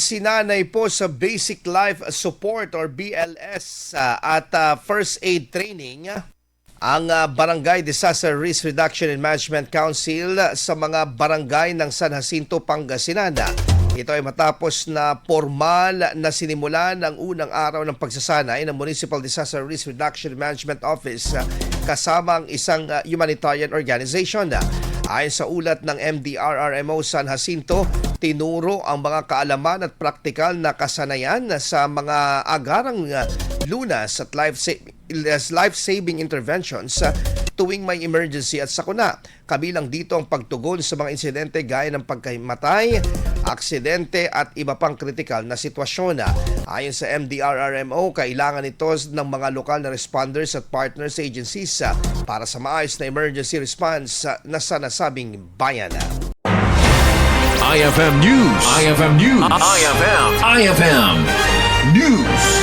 Sinanay po sa Basic Life Support or BLS at First Aid Training ang Barangay Disaster Risk Reduction and Management Council sa mga barangay ng San Jacinto, Pangasinan. Ito ay matapos na formal na sinimulan ang unang araw ng pagsasanay ng Municipal Disaster Risk Reduction and Management Office kasama ang isang humanitarian organization. Ayon sa ulat ng MDRRMO San Jacinto, tinuro ang mga kaalaman at praktikal na kasanayan sa mga agarang lunas at life-saving interventions tuwing may emergency at sakuna. Kabilang dito ang pagtugon sa mga insidente gaya ng pagkahimatay, aksidente at iba pang kritikal na sitwasyon. Ayon sa MDRRMO, kailangan ito ng mga lokal na responders at partners agencies para sa maayos na emergency response na sa nasabing bayan. IFM News. IFM News. IFM News.